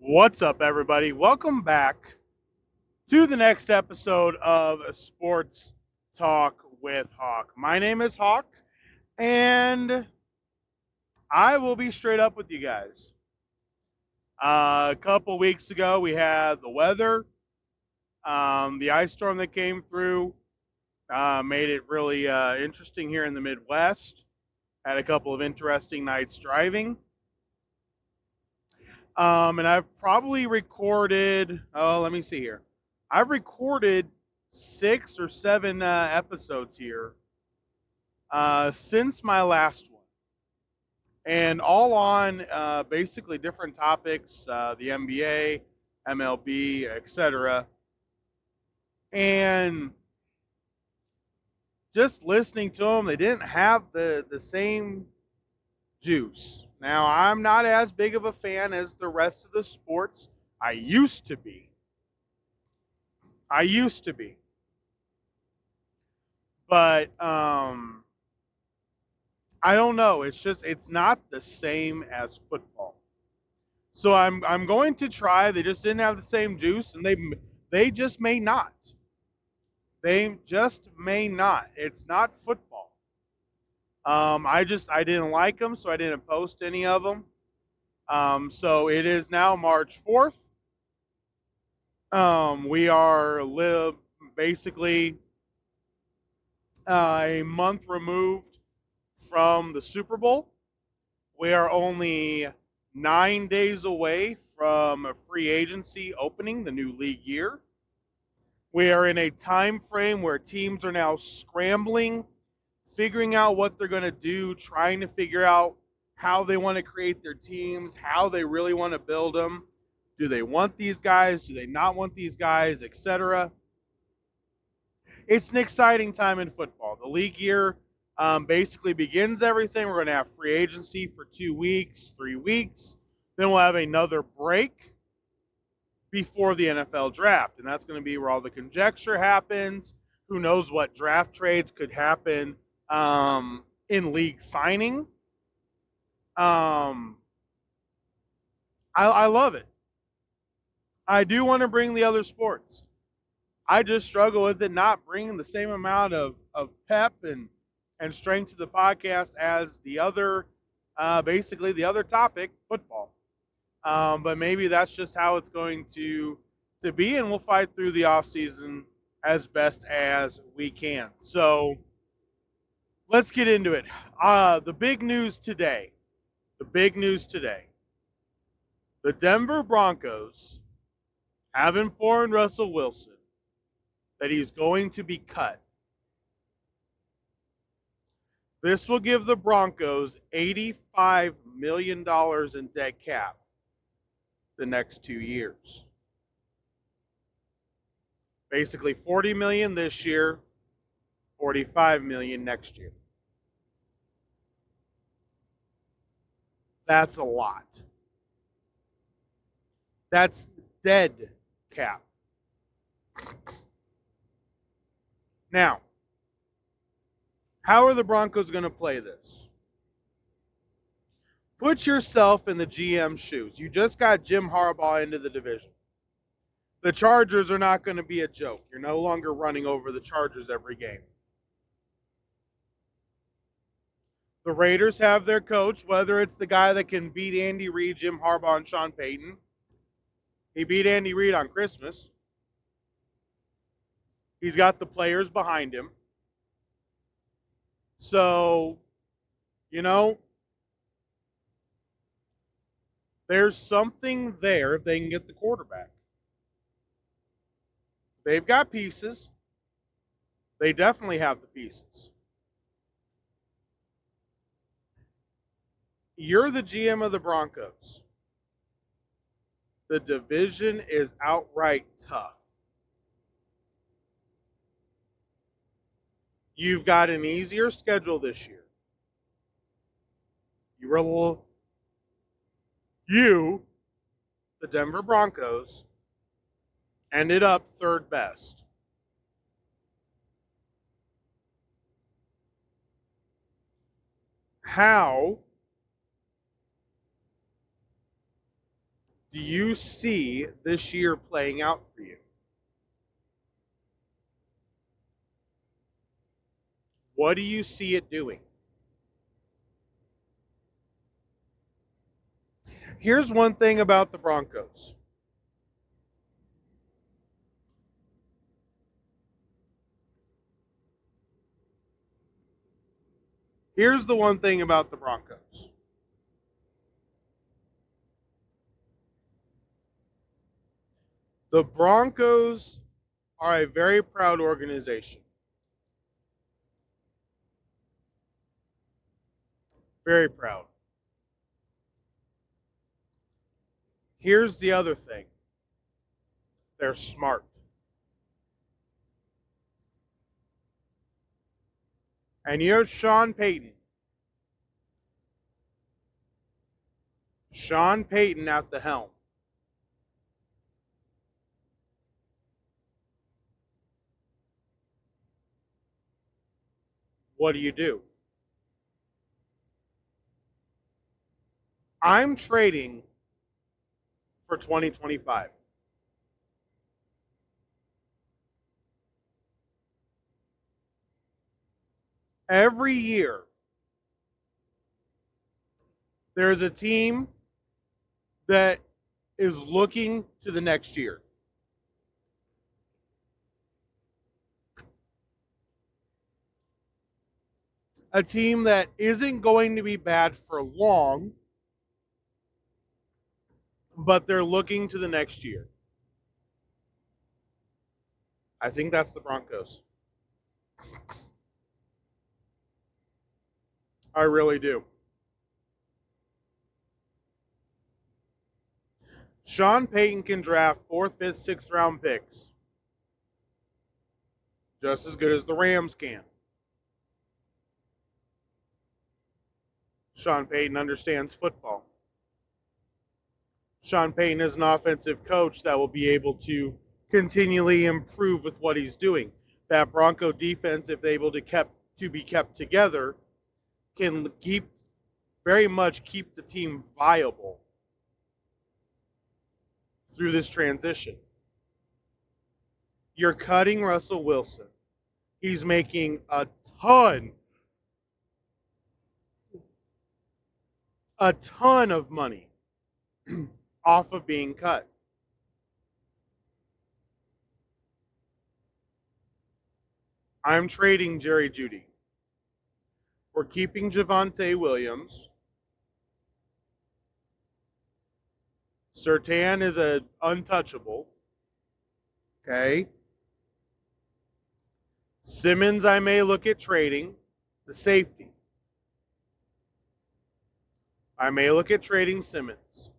What's up, everybody? Welcome back to the next episode of Sports Talk with Hawk. My name is Hawk, and I will be straight up with you guys. A couple weeks ago, we had the weather, the ice storm that came through, made it really interesting here in the Midwest. Had a couple of interesting nights driving. And I've probably recorded, let me see here. I've recorded 6 or 7 episodes here since my last one. And all on basically different topics, the NBA, MLB, etc. And just listening to them, they didn't have the same juice. Now, I'm not as big of a fan as the rest of the sports. I used to be. I used to be. But I don't know. It's not the same as football. So I'm going to try. They just didn't have the same juice, and they just may not. They just may not. It's not football. I didn't like them, so I didn't post any of them. So it is now March 4th. We are basically a month removed from the Super Bowl. We are only 9 days away from a free agency opening the new league year. We are in a time frame where teams are now scrambling, figuring out what they're going to do, trying to figure out how they want to create their teams, how they really want to build them. Do they want these guys? Do they not want these guys, etc.? It's an exciting time in football. The league year basically begins everything. We're going to have free agency for 2 weeks, 3 weeks. Then we'll have another break before the NFL draft. And that's going to be where all the conjecture happens. Who knows what draft trades could happen in league signing. I love it. I do want to bring the other sports. I just struggle with it not bringing the same amount of pep and strength to the podcast as the other, basically the other topic, football. But maybe that's just how it's going to be, and we'll fight through the off season as best as we can. So let's get into it. The big news today. The Denver Broncos have informed Russell Wilson that he's going to be cut. This will give the Broncos $85 million in dead cap the next 2 years. Basically $40 million this year, $45 million next year. That's a lot. That's dead cap. Now, how are the Broncos going to play this? Put yourself in the GM's shoes. You just got Jim Harbaugh into the division. The Chargers are not going to be a joke. You're no longer running over the Chargers every game. The Raiders have their coach, whether it's the guy that can beat Andy Reid, Jim Harbaugh, and Sean Payton. He beat Andy Reid on Christmas. He's got the players behind him. So, there's something there if they can get the quarterback. They've got pieces. They definitely have the pieces. You're the GM of the Broncos. The division is outright tough. You've got an easier schedule this year. The Denver Broncos, ended up third best. How do you see this year playing out for you? What do you see it doing? Here's one thing about the Broncos. Here's the one thing about the Broncos. The Broncos are a very proud organization. Very proud. Here's the other thing. They're smart. And you have Sean Payton. Sean Payton at the helm. What do? I'm trading for 2025. Every year, there's a team that is looking to the next year. A team that isn't going to be bad for long, but they're looking to the next year. I think that's the Broncos. I really do. Sean Payton can draft 4th, 5th, 6th round picks just as good as the Rams can. Sean Payton understands football. Sean Payton is an offensive coach that will be able to continually improve with what he's doing. That Bronco defense, if able to be kept together, can very much keep the team viable through this transition. You're cutting Russell Wilson. He's making a ton of money off of being cut. I'm trading Jerry Jeudy. We're keeping Javonte Williams. Surtain is an untouchable. Okay. Simmons, I may look at trading. The safety. I may look at trading Simmons.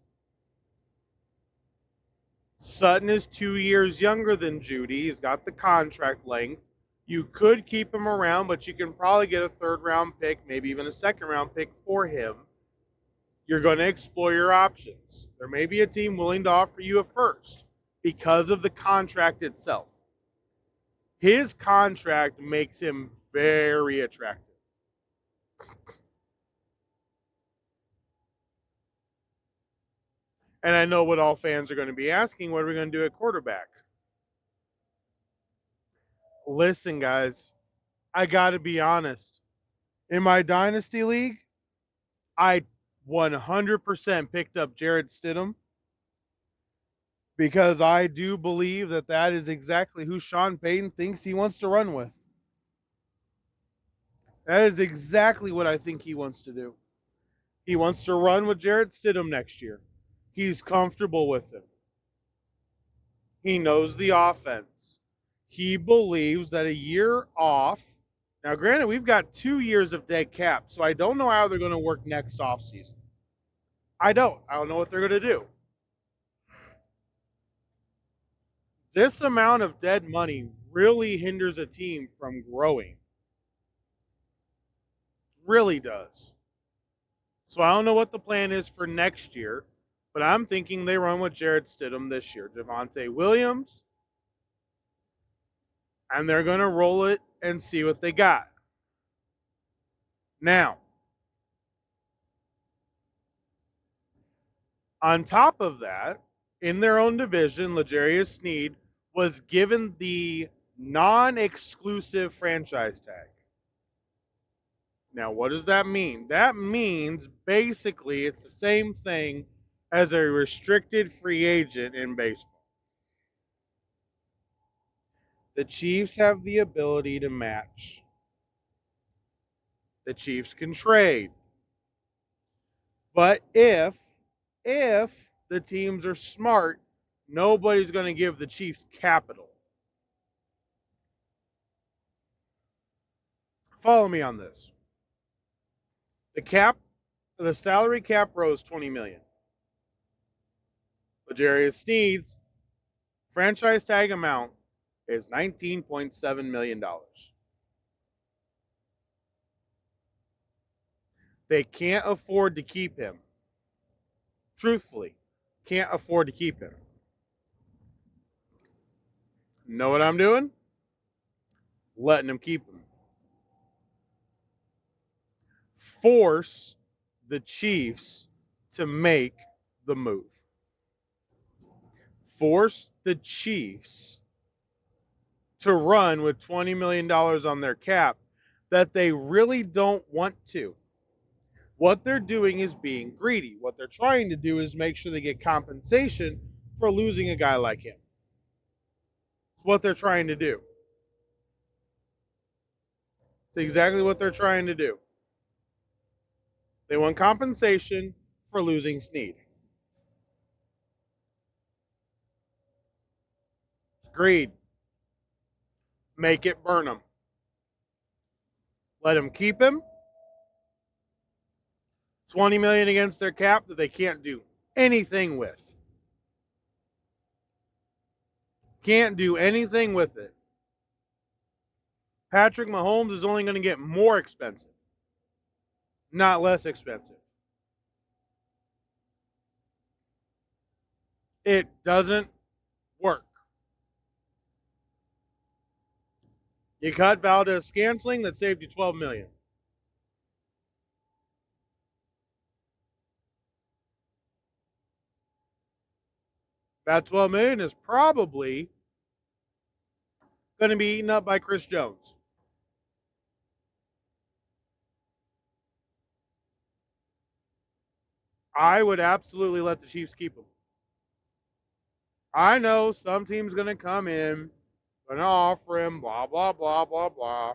Sutton is 2 years younger than Jeudy. He's got the contract length. You could keep him around, but you can probably get a 3rd round pick, maybe even a 2nd round pick for him. You're going to explore your options. There may be a team willing to offer you a 1st because of the contract itself. His contract makes him very attractive. And I know what all fans are going to be asking, what are we going to do at quarterback? Listen, guys, I got to be honest. In my Dynasty League, I 100% picked up Jarrett Stidham because I do believe that is exactly who Sean Payton thinks he wants to run with. That is exactly what I think he wants to do. He wants to run with Jarrett Stidham next year. He's comfortable with him. He knows the offense. He believes that a year off, now granted, we've got 2 years of dead cap, so I don't know how they're going to work next offseason. I don't know what they're going to do. This amount of dead money really hinders a team from growing. Really does. So I don't know what the plan is for next year, but I'm thinking they run with Jarrett Stidham this year. Javonte Williams, and they're going to roll it and see what they got. Now, On top of that, in their own division, L'Jarius Sneed was given the non-exclusive franchise tag. Now, what does that mean? That means basically it's the same thing as a restricted free agent in baseball. The Chiefs have the ability to match. The Chiefs can trade. But if the teams are smart, nobody's going to give the Chiefs capital. Follow me on this. The salary cap rose $20 million. L'Jarius Sneed's franchise tag amount is $19.7 million. They can't afford to keep him. Truthfully, can't afford to keep him. Know what I'm doing? Letting him keep him. Force the Chiefs to make the move. Force the Chiefs to run with $20 million on their cap that they really don't want to. What they're doing is being greedy. What they're trying to do is make sure they get compensation for losing a guy like him. It's what they're trying to do. It's exactly what they're trying to do. They want compensation for losing Sneed. It's greed. Make it burn them. Let them keep him. $20 million against their cap that they can't do anything with. Can't do anything with it. Patrick Mahomes is only going to get more expensive, not less expensive. It doesn't work. You cut Valdez-Scantling, that saved you $12 million. That $12 million is probably going to be eaten up by Chris Jones. I would absolutely let the Chiefs keep him. I know some team's going to come in, going to offer him, blah, blah, blah, blah, blah.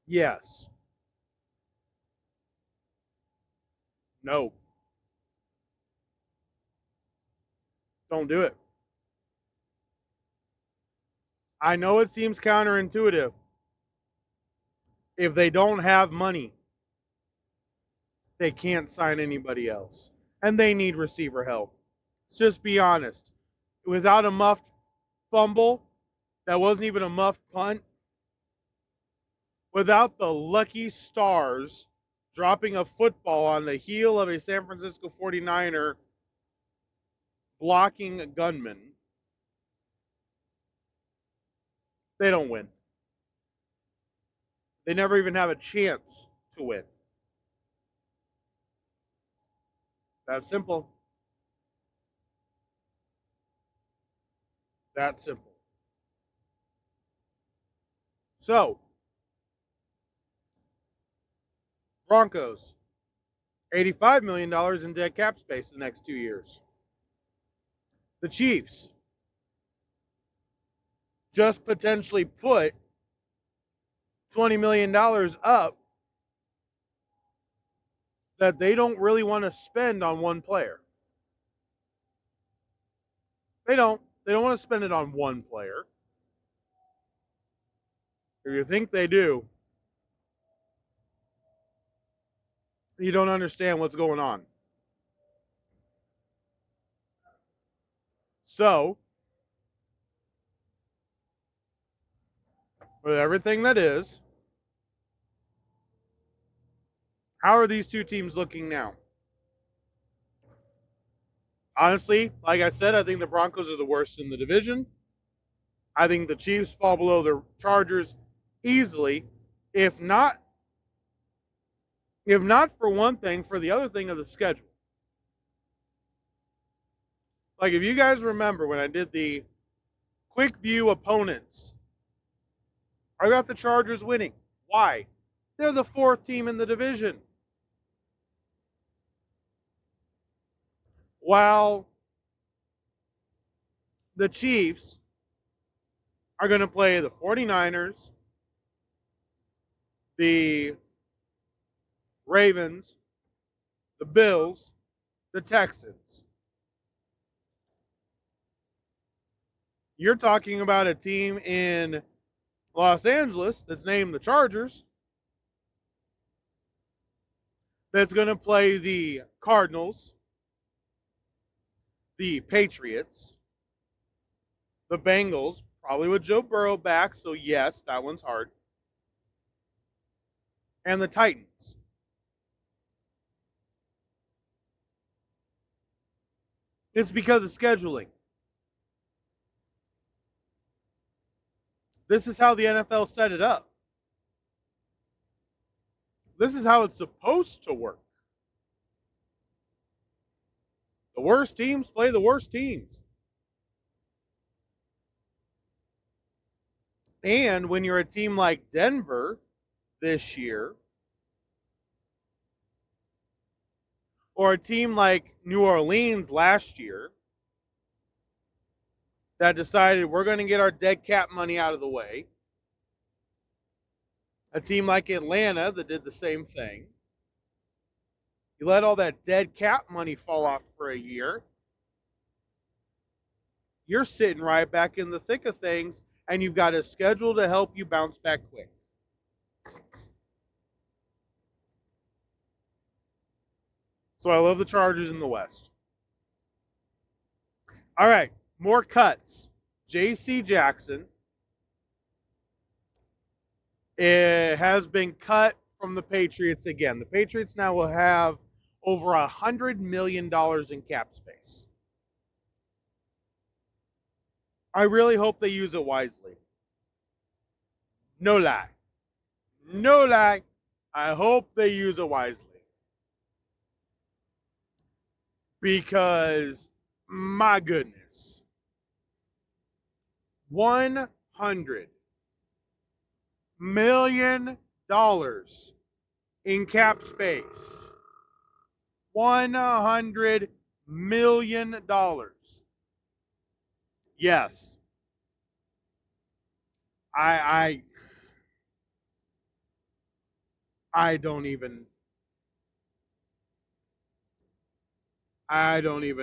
Yes. No. Don't do it. I know it seems counterintuitive. If they don't have money, they can't sign anybody else. And they need receiver help. Let's just be honest. Without a muffed fumble, that wasn't even a muffed punt, without the lucky stars dropping a football on the heel of a San Francisco 49er blocking a gunman, they don't win. They never even have a chance to win. That's simple. That simple. So, Broncos, $85 million in dead cap space the next 2 years. The Chiefs just potentially put $20 million up that they don't really want to spend on one player. They don't want to spend it on one player. If you think they do, you don't understand what's going on. So, with everything that is, how are these two teams looking now? Honestly, like I said, I think the Broncos are the worst in the division. I think the Chiefs fall below the Chargers easily, if not for one thing, for the other thing of the schedule. Like, if you guys remember when I did the quick view opponents, I got the Chargers winning. Why? They're the 4th team in the division. While the Chiefs are going to play the 49ers, the Ravens, the Bills, the Texans. You're talking about a team in Los Angeles that's named the Chargers that's going to play the Cardinals, the Patriots, the Bengals, probably with Joe Burrow back, so yes, that one's hard, and the Titans. It's because of scheduling. This is how the NFL set it up. This is how it's supposed to work. The worst teams play the worst teams. And when you're a team like Denver this year, or a team like New Orleans last year, that decided we're going to get our dead cap money out of the way, a team like Atlanta that did the same thing, you let all that dead cap money fall off for a year, you're sitting right back in the thick of things, and you've got a schedule to help you bounce back quick. So I love the Chargers in the West. All right, more cuts. J.C. Jackson has been cut from the Patriots again. The Patriots now will have over $100 million in cap space. I really hope they use it wisely. No lie. No lie. I hope they use it wisely. Because, my goodness, $100 million in cap space. $100 million. Yes. I don't even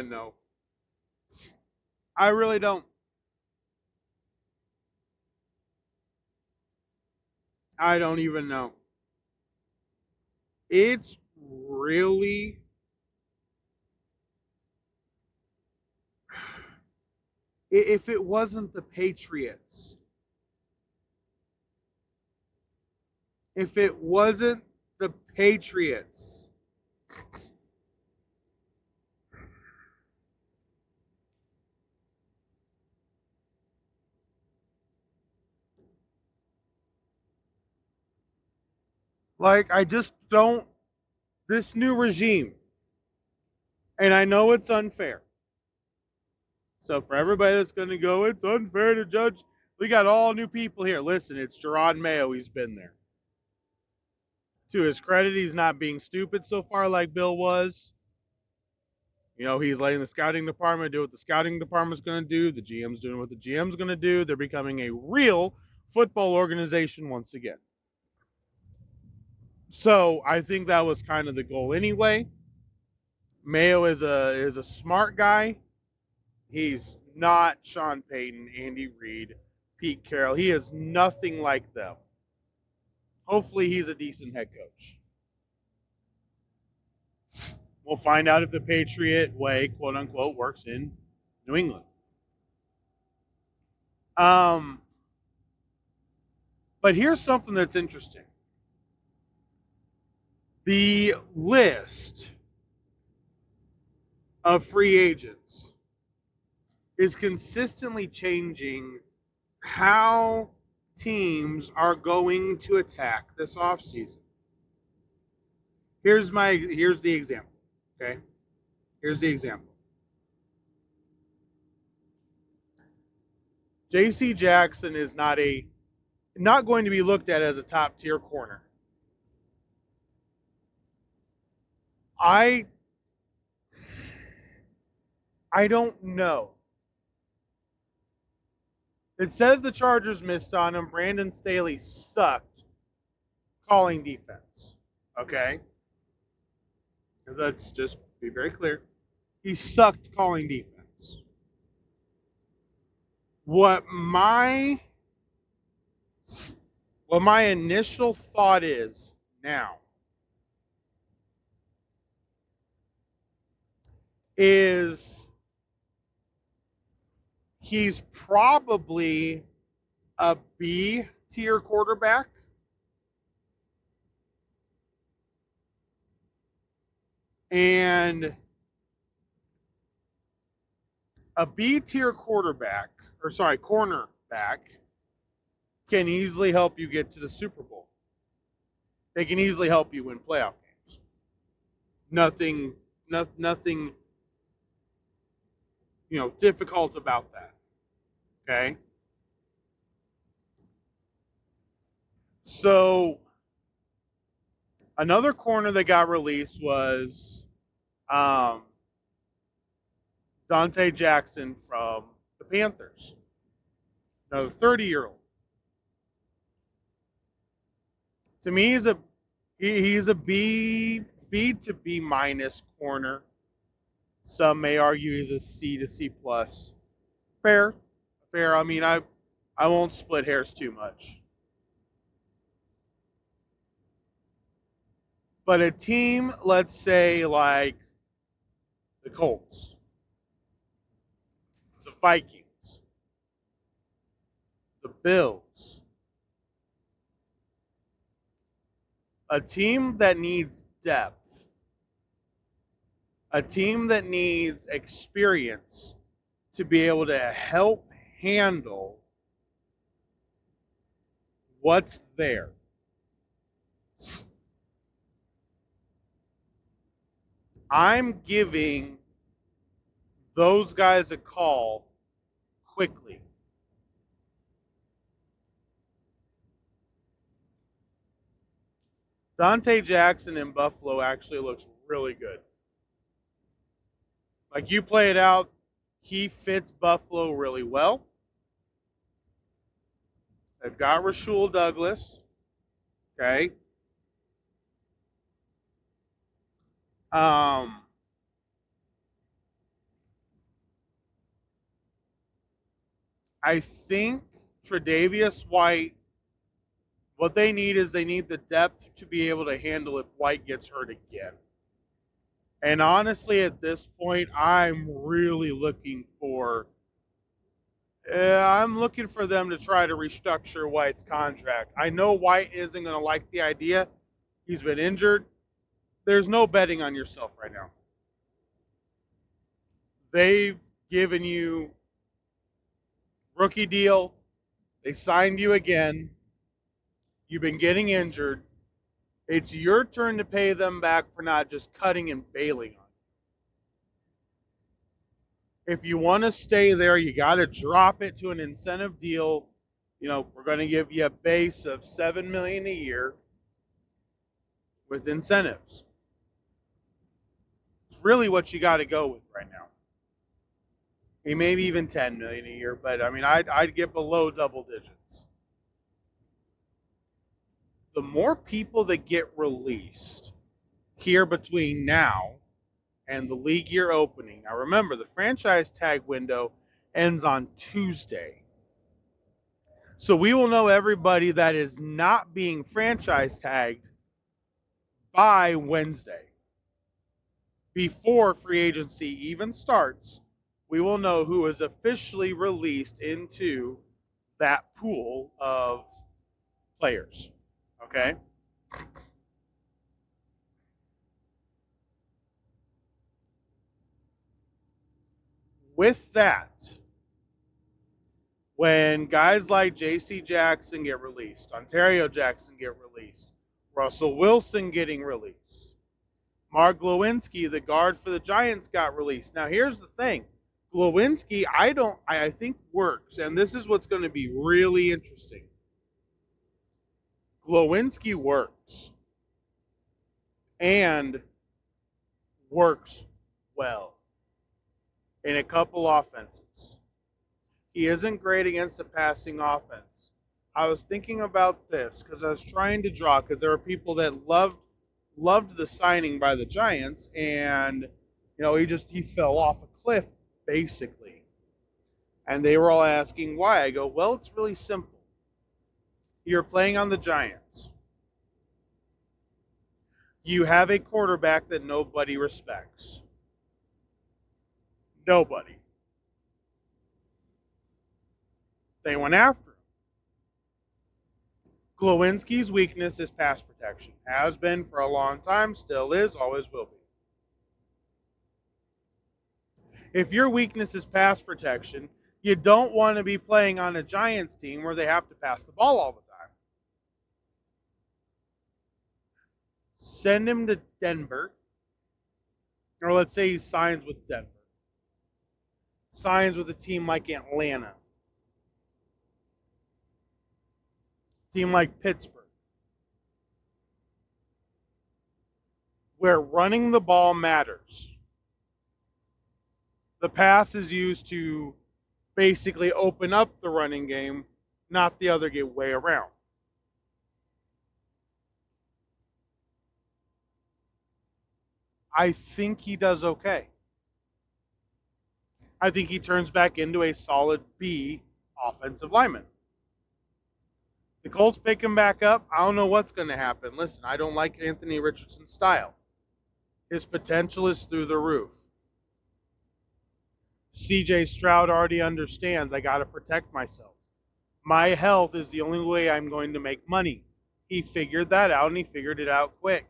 know. I really don't. I don't even know. It's really if it wasn't the Patriots, if it wasn't the Patriots, like, I just don't, this new regime, and I know it's unfair. So for everybody that's going to go, it's unfair to judge, we got all new people here. Listen, it's Gerard Mayo. He's been there. To his credit, he's not being stupid so far like Bill was. You know, he's letting the scouting department do what the scouting department's going to do. The GM's doing what the GM's going to do. They're becoming a real football organization once again. So I think that was kind of the goal anyway. Mayo is a smart guy. He's not Sean Payton, Andy Reid, Pete Carroll. He is nothing like them. Hopefully he's a decent head coach. We'll find out if the Patriot way, quote unquote, works in New England. But here's something that's interesting. The list of free agents is consistently changing how teams are going to attack this offseason. Here's the example. Okay? Here's the example. J.C. Jackson is not going to be looked at as a top tier corner. I don't know. It says the Chargers missed on him. Brandon Staley sucked calling defense. Okay? Let's just be very clear. He sucked calling defense. What my initial thought is now is he's probably a B tier quarterback. And a B tier cornerback can easily help you get to the Super Bowl. They can easily help you win playoff games. Nothing, difficult about that. Okay? So, another corner that got released was Dante Jackson from the Panthers. Another 30-year-old. To me, he's a B to B minus corner. Some may argue he's a C to C plus. Fair. I mean, I won't split hairs too much. But a team, let's say like the Colts, the Vikings, the Bills, a team that needs depth, a team that needs experience to be able to help handle what's there. I'm giving those guys a call quickly. Dante Jackson in Buffalo actually looks really good. Like, you play it out, he fits Buffalo really well. They've got Rasul Douglas. Okay. I think Tre'Davious White, what they need is they need the depth to be able to handle if White gets hurt again. And honestly, at this point, I'm really looking for them to try to restructure White's contract. I know White isn't going to like the idea. He's been injured. There's no betting on yourself right now. They've given you rookie deal. They signed you again. You've been getting injured. It's your turn to pay them back for not just cutting and bailing on you. If you want to stay there, you got to drop it to an incentive deal. We're going to give you a base of $7 million a year with incentives. It's really what you got to go with right now. Maybe even $10 million a year, but I mean, I'd get below double digits. The more people that get released here between now and the league year opening. Now remember, the franchise tag window ends on Tuesday. So we will know everybody that is not being franchise tagged by Wednesday. Before free agency even starts, we will know who is officially released into that pool of players. Okay? With that, when guys like J.C. Jackson get released, Ontario Jackson get released, Russell Wilson getting released, Mark Glowinski, the guard for the Giants, got released. Now, here's the thing. Glowinski, I think works, and this is what's going to be really interesting. Glowinski works, and works well in a couple offenses. He isn't great against a passing offense. I was thinking about this because I was trying to draw, because there were people that loved the signing by the Giants, and he fell off a cliff basically. And they were all asking why. I go, well, it's really simple. You're playing on the Giants. You have a quarterback that nobody respects. Nobody. They went after him. Glowinski's weakness is pass protection. Has been for a long time, still is, always will be. If your weakness is pass protection, you don't want to be playing on a Giants team where they have to pass the ball all the time. Send him to Denver, or let's say he signs with Denver. Signs with a team like Atlanta. Team like Pittsburgh. Where running the ball matters. The pass is used to basically open up the running game, not the other way around. I think he does okay. I think he turns back into a solid B offensive lineman. The Colts pick him back up. I don't know what's going to happen. Listen, I don't like Anthony Richardson's style. His potential is through the roof. CJ Stroud already understands I got to protect myself. My health is the only way I'm going to make money. He figured that out, and he figured it out quick.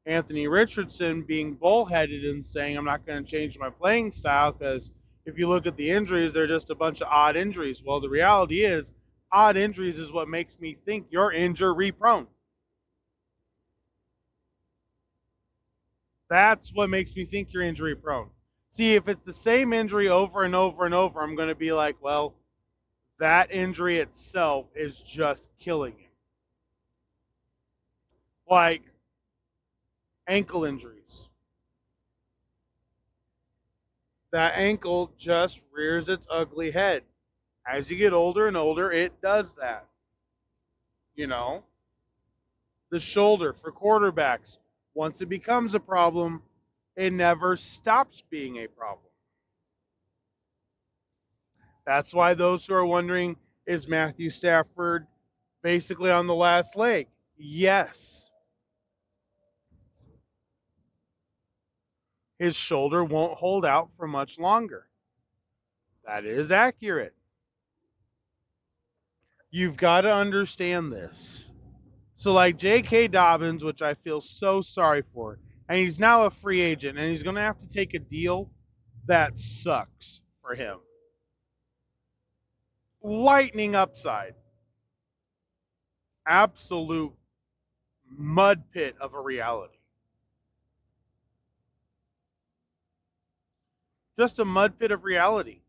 Anthony Richardson being bullheaded and saying I'm not going to change my playing style because if you look at the injuries, they're just a bunch of odd injuries. Well, the reality is odd injuries is what makes me think you're injury prone. That's what makes me think you're injury prone. See, if it's the same injury over and over and over, I'm going to be like, well, that injury itself is just killing him. Like ankle injuries. That ankle just rears its ugly head. As you get older and older, it does that. The shoulder for quarterbacks, once it becomes a problem, it never stops being a problem. That's why those who are wondering, is Matthew Stafford basically on the last leg? Yes. His shoulder won't hold out for much longer. That is accurate. You've got to understand this. So like J.K. Dobbins, which I feel so sorry for, and he's now a free agent, and he's going to have to take a deal that sucks for him. Lightning upside. Absolute mud pit of a reality. Just a mud pit of reality.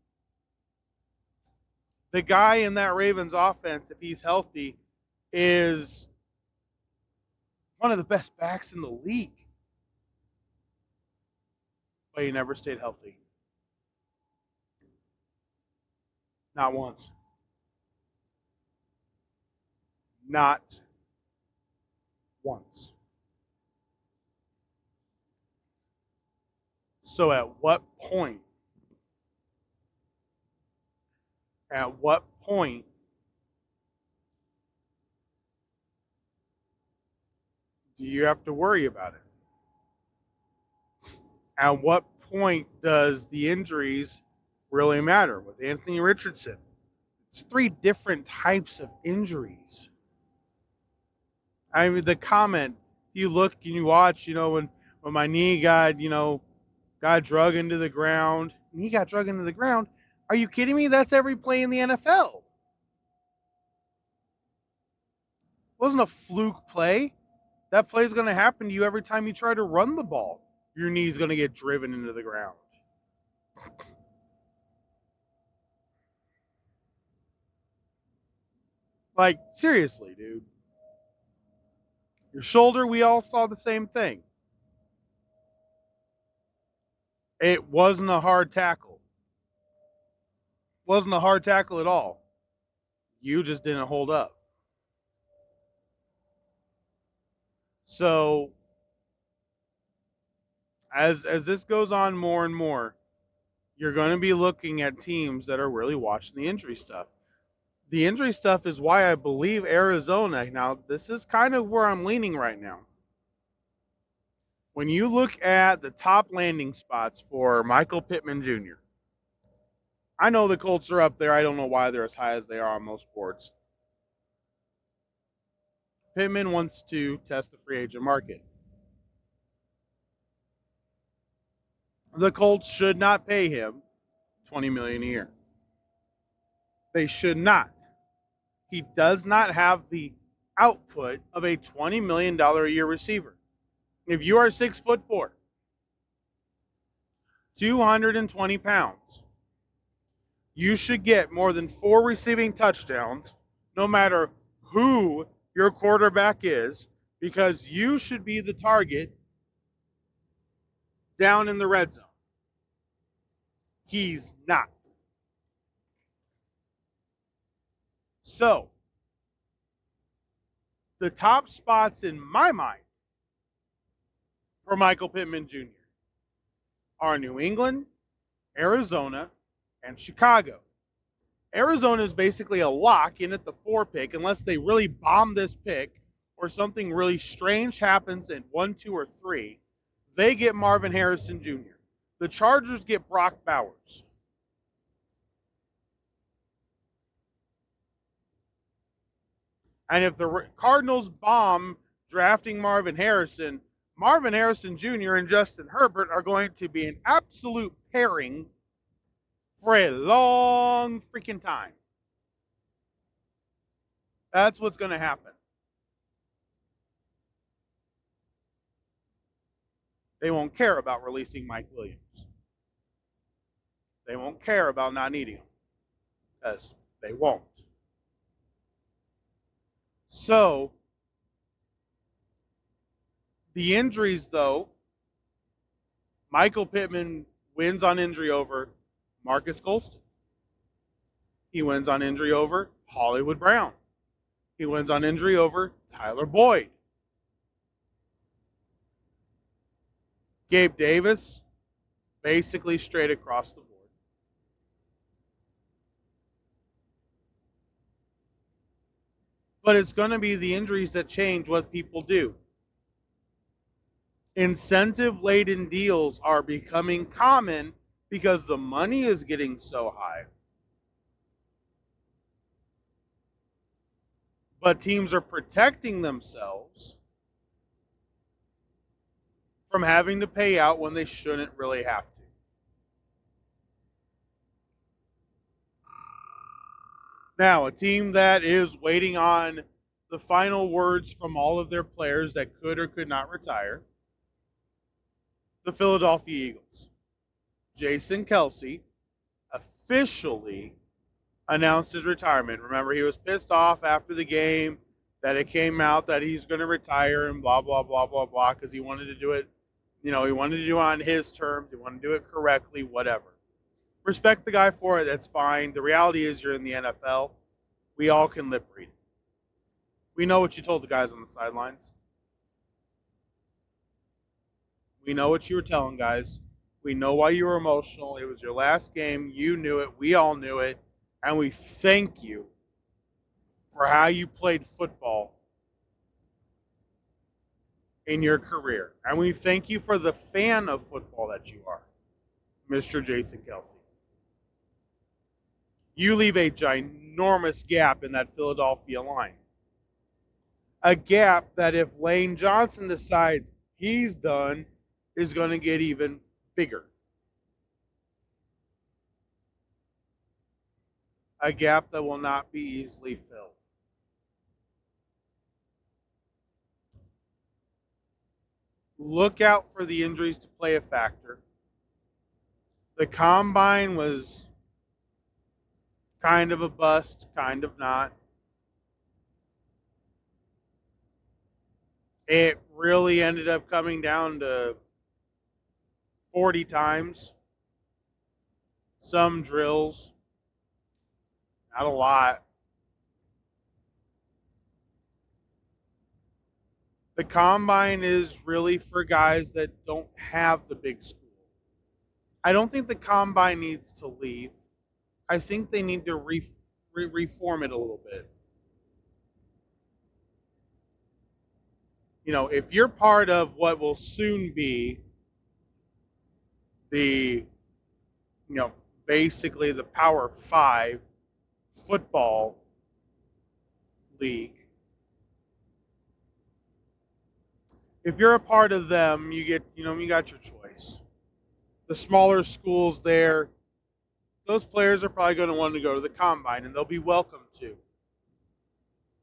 The guy in that Ravens offense, if he's healthy, is one of the best backs in the league. But he never stayed healthy. Not once. Not once. So at what point do you have to worry about it? At what point does the injuries really matter? With Anthony Richardson, it's 3 different types of injuries. I mean, the comment, you look and you watch, when my knee got drug into the ground. Knee got drug into the ground? Are you kidding me? That's every play in the NFL. It wasn't a fluke play. That play is going to happen to you every time you try to run the ball. Your knee's going to get driven into the ground. Like, seriously, dude. Your shoulder, we all saw the same thing. It wasn't a hard tackle. Wasn't a hard tackle at all. You just didn't hold up. So as this goes on more and more, you're going to be looking at teams that are really watching the injury stuff. The injury stuff is why I believe Arizona, now this is kind of where I'm leaning right now. When you look at the top landing spots for Michael Pittman Jr., I know the Colts are up there. I don't know why they're as high as they are on most boards. Pittman wants to test the free agent market. The Colts should not pay him $20 million a year. They should not. He does not have the output of a $20 million a year receiver. If you are 6'4", 220 pounds, you should get more than 4 receiving touchdowns, no matter who your quarterback is, because you should be the target down in the red zone. He's not. So, the top spots in my mind for Michael Pittman Jr. are New England, Arizona, and Chicago. Arizona is basically a lock in at the 4 pick unless they really bomb this pick or something really strange happens at 1, 2, or 3. They get Marvin Harrison Jr. The Chargers get Brock Bowers. And if the Cardinals bomb drafting Marvin Harrison Jr. and Justin Herbert are going to be an absolute pairing for a long freaking time. That's what's going to happen. They won't care about releasing Mike Williams. They won't care about not needing him, because they won't. So, the injuries, though, Michael Pittman wins on injury over Marcus Golston. He wins on injury over Hollywood Brown. He wins on injury over Tyler Boyd. Gabe Davis, basically straight across the board. But it's going to be the injuries that change what people do. Incentive-laden deals are becoming common because the money is getting so high. But teams are protecting themselves from having to pay out when they shouldn't really have to. Now, a team that is waiting on the final words from all of their players that could or could not retire, the Philadelphia Eagles. Jason Kelce officially announced his retirement. Remember, he was pissed off after the game that it came out that he's going to retire and blah, blah, blah, blah, blah, because he wanted to do it, he wanted to do it on his terms. He wanted to do it correctly, whatever. Respect the guy for it. That's fine. The reality is you're in the NFL. We all can lip read. We know what you told the guys on the sidelines. We know what you were telling guys. We know why you were emotional. It was your last game. You knew it. We all knew it. And we thank you for how you played football in your career. And we thank you for the fan of football that you are, Mr. Jason Kelce. You leave a ginormous gap in that Philadelphia line. A gap that if Lane Johnson decides he's done, is going to get even bigger. A gap that will not be easily filled. Look out for the injuries to play a factor. The combine was kind of a bust, kind of not. It really ended up coming down to 40 times, some drills, not a lot. The combine is really for guys that don't have the big school. I don't think the combine needs to leave. I think they need to reform it a little bit. You know, if you're part of what will soon be the, you know, basically the Power Five football league, if you're a part of them, you get, you know, you got your choice. The smaller schools there, those players are probably going to want to go to the combine, and they'll be welcome to.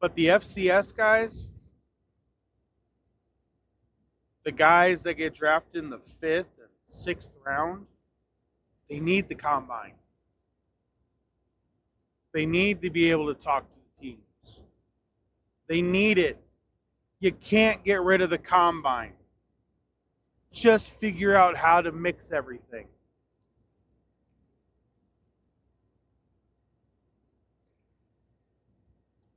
But the FCS guys, the guys that get drafted in the 5th and 6th round, they need the combine. They need to be able to talk to the teams. They need it. You can't get rid of the combine. Just figure out how to mix everything.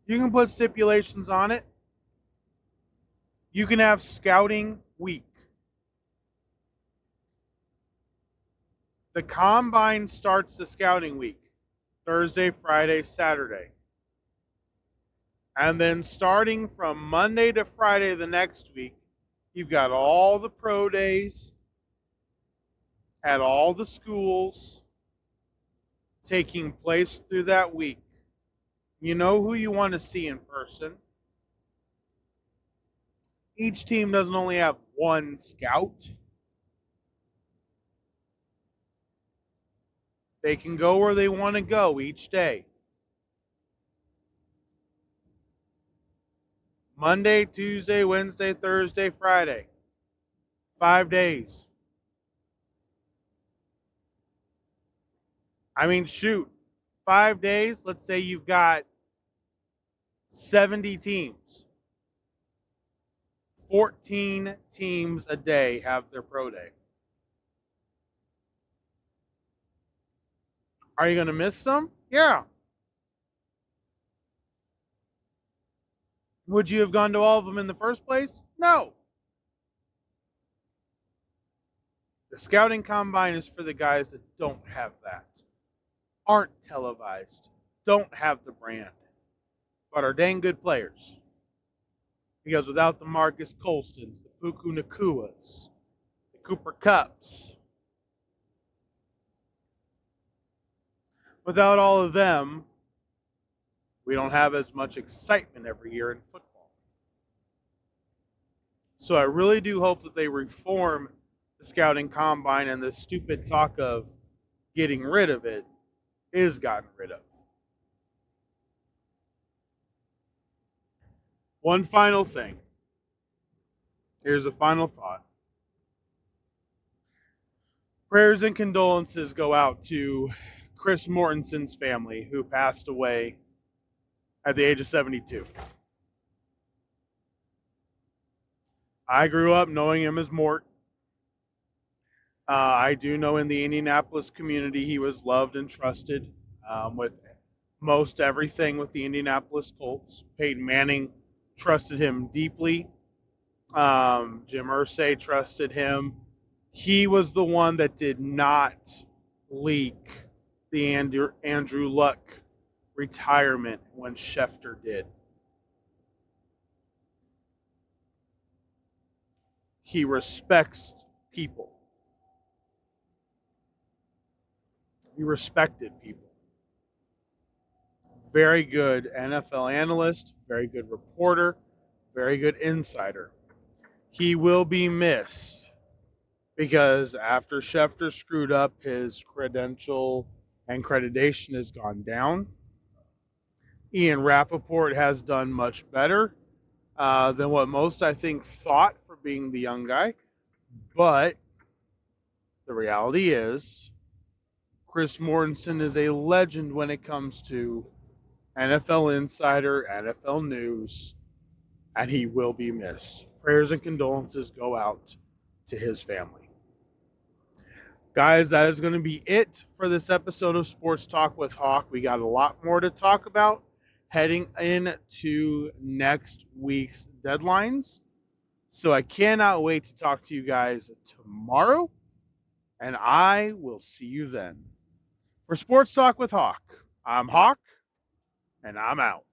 You can put stipulations on it. You can have scouting week. The combine starts the scouting week, Thursday, Friday, Saturday. And then starting from Monday to Friday the next week, you've got all the pro days at all the schools taking place through that week. You know who you want to see in person. Each team doesn't only have one scout. They can go where they want to go each day. Monday, Tuesday, Wednesday, Thursday, Friday. 5 days. I mean, shoot. 5 days, let's say you've got 70 teams. 14 teams a day have their pro day. Are you going to miss some? Yeah. Would you have gone to all of them in the first place? No. The scouting combine is for the guys that don't have that, aren't televised, don't have the brand, but are dang good players. Because without the Marcus Colstons, the Puku Nakuas, the Cooper Cups, without all of them, we don't have as much excitement every year in football. So I really do hope that they reform the scouting combine, and the stupid talk of getting rid of it is gotten rid of. One final thing. Here's a final thought. Prayers and condolences go out to Chris Mortenson's family, who passed away at the age of 72. I grew up knowing him as Mort. I do know in the Indianapolis community he was loved and trusted with most everything with the Indianapolis Colts. Peyton Manning trusted him deeply. Jim Irsay trusted him. He was the one that did not leak the Andrew Luck retirement when Schefter did. He respects people. He respected people. Very good NFL analyst, very good reporter, very good insider. He will be missed because after Schefter screwed up, his credential and accreditation has gone down. Ian Rappaport has done much better than what most, I think, thought for being the young guy. But the reality is, Chris Mortensen is a legend when it comes to NFL Insider, NFL News, and he will be missed. prayers and condolences go out to his family. Guys, that is going to be it for this episode of Sports Talk with Hawk. We got a lot more to talk about heading into next week's deadlines. So I cannot wait to talk to you guys tomorrow, and I will see you then. For Sports Talk with Hawk, I'm Hawk, and I'm out.